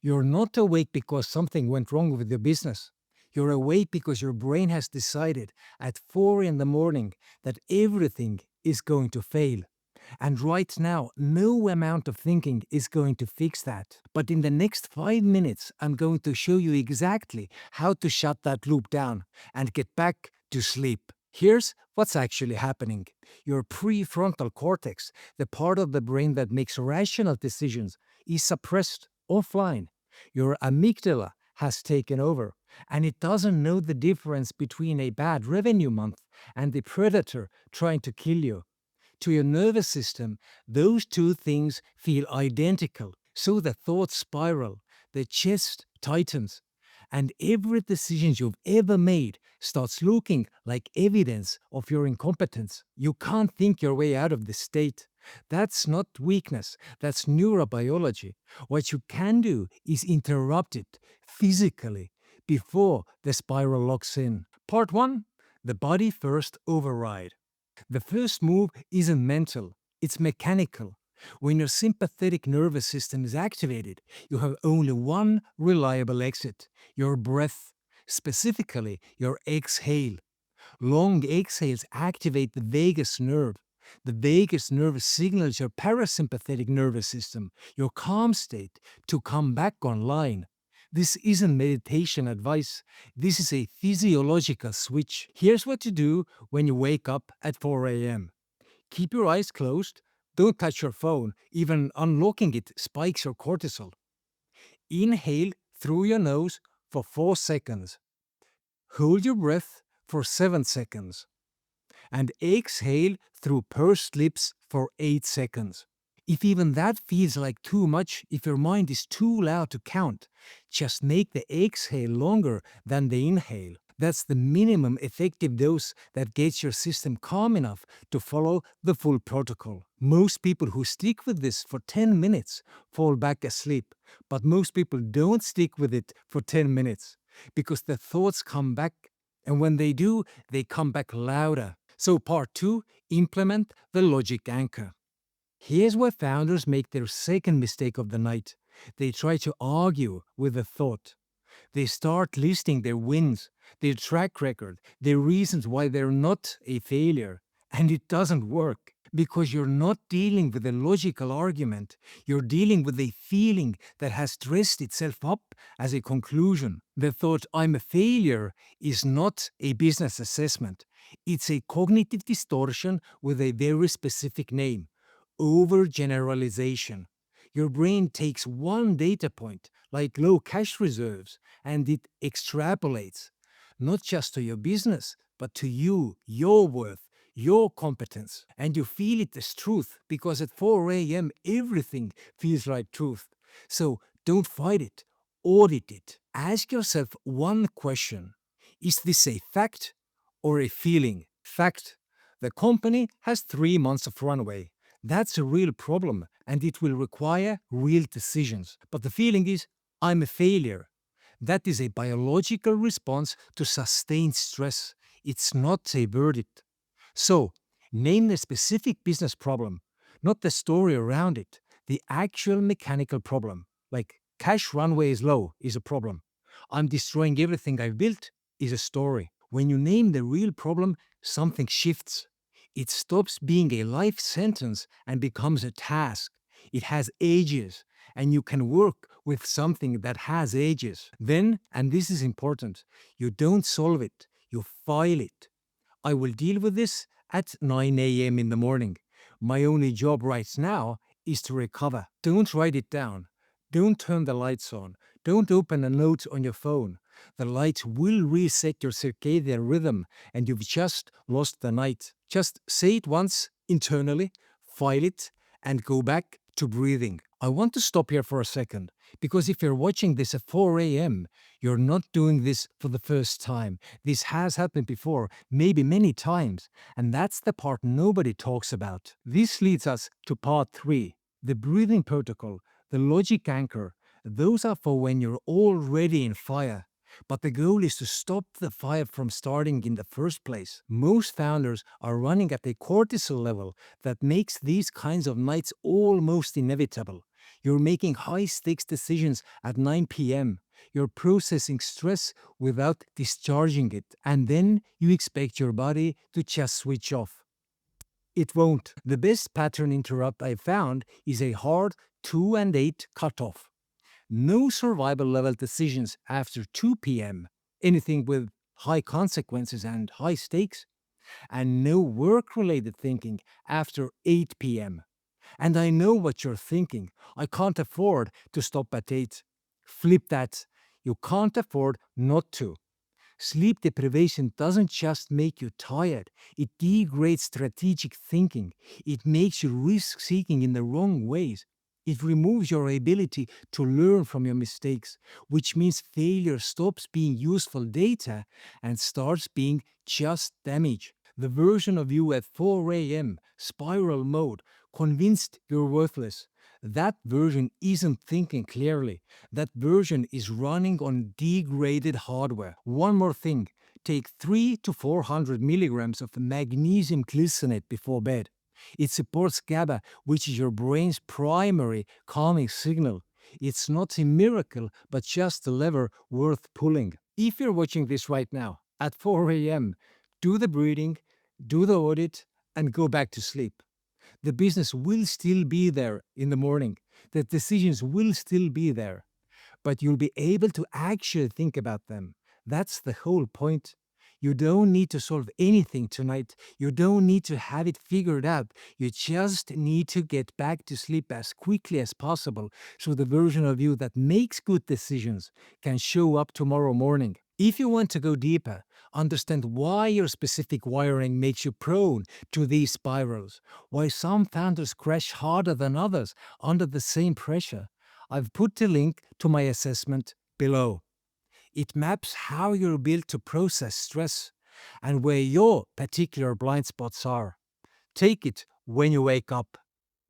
You're not awake because something went wrong with your business. You're awake because your brain has decided at 4 in the morning that everything is going to fail. And right now, no amount of thinking is going to fix that. But in the next 5 minutes, I'm going to show you exactly how to shut that loop down and get back to sleep. Here's what's actually happening. Your prefrontal cortex, the part of the brain that makes rational decisions, is suppressed offline. Your amygdala has taken over, and it doesn't know the difference between a bad revenue month and the predator trying to kill you. To your nervous system, those two things feel identical. So the thoughts spiral, the chest tightens, and every decision you've ever made starts looking like evidence of your incompetence. You can't think your way out of this state. That's not weakness, that's neurobiology. What you can do is interrupt it physically before the spiral locks in. Part 1: the body first override. The first move isn't mental, it's mechanical. When your sympathetic nervous system is activated, you have only one reliable exit: your breath, specifically your exhale. Long exhales activate the vagus nerve. The vagus nerve signals your parasympathetic nervous system, your calm state, to come back online. This isn't meditation advice. This is a physiological switch. Here's what to do when you wake up at 4 a.m. Keep your eyes closed. Don't touch your phone. Even unlocking it spikes your cortisol. Inhale through your nose for 4 seconds. Hold your breath for 7 seconds. And exhale through pursed lips for 8 seconds. If even that feels like too much, if your mind is too loud to count, just make the exhale longer than the inhale. That's the minimum effective dose that gets your system calm enough to follow the full protocol. Most people who stick with this for 10 minutes fall back asleep, but most people don't stick with it for 10 minutes because the thoughts come back, and when they do, they come back louder. So part 2, implement the logic anchor. Here's where founders make their second mistake of the night. They try to argue with the thought. They start listing their wins, their track record, their reasons why they're not a failure. And it doesn't work because you're not dealing with a logical argument. You're dealing with a feeling that has dressed itself up as a conclusion. The thought, I'm a failure, is not a business assessment. It's a cognitive distortion with a very specific name: overgeneralization. Your brain takes one data point, like low cash reserves, and it extrapolates, not just to your business, but to you, your worth, your competence. And you feel it as truth because at 4 a.m. everything feels like truth. So don't fight it, audit it. Ask yourself one question: is this a fact or a feeling? Fact: the company has 3 months of runway. That's a real problem, and it will require real decisions. But the feeling is, I'm a failure. That is a biological response to sustained stress. It's not a verdict. So, name the specific business problem, not the story around it. The actual mechanical problem, like cash runway is low, is a problem. I'm destroying everything I've built, is a story. When you name the real problem, something shifts. It stops being a life sentence and becomes a task. It has ages, and you can work with something that has ages. Then, and this is important, you don't solve it, you file it. I will deal with this at 9 a.m. in the morning. My only job right now is to recover. Don't write it down. Don't turn the lights on. Don't open a note on your phone. The light will reset your circadian rhythm, and you've just lost the night. Just say it once internally, file it, and go back to breathing. I want to stop here for a second, because if you're watching this at 4 a.m., you're not doing this for the first time. This has happened before, maybe many times, and that's the part nobody talks about. This leads us to part 3, the breathing protocol, the logic anchor. Those are for when you're already in fire. But the goal is to stop the fire from starting in the first place. Most founders are running at a cortisol level that makes these kinds of nights almost inevitable. You're making high stakes decisions at 9 p.m. You're processing stress without discharging it. And then you expect your body to just switch off. It won't. The best pattern interrupt I found is a hard 2 and 8 cutoff. No survival level decisions after 2 p.m., anything with high consequences and high stakes, and no work related thinking after 8 p.m. And I know what you're thinking. I can't afford to stop at 8. Flip that. You can't afford not to. Sleep deprivation doesn't just make you tired, it degrades strategic thinking. It makes you risk seeking in the wrong ways. It removes your ability to learn from your mistakes, which means failure stops being useful data and starts being just damage. The version of you at 4 a.m., spiral mode, convinced you're worthless. That version isn't thinking clearly. That version is running on degraded hardware. One more thing, take 3 to 400 milligrams of magnesium glycinate before bed. It supports GABA, which is your brain's primary calming signal. It's not a miracle, but just a lever worth pulling. If you're watching this right now at 4 a.m., do the breathing, do the audit, and go back to sleep. The business will still be there in the morning. The decisions will still be there, but you'll be able to actually think about them. That's the whole point. You don't need to solve anything tonight. You don't need to have it figured out. You just need to get back to sleep as quickly as possible so the version of you that makes good decisions can show up tomorrow morning. If you want to go deeper, understand why your specific wiring makes you prone to these spirals, why some founders crash harder than others under the same pressure, I've put the link to my assessment below. It maps how you're built to process stress and where your particular blind spots are. Take it when you wake up.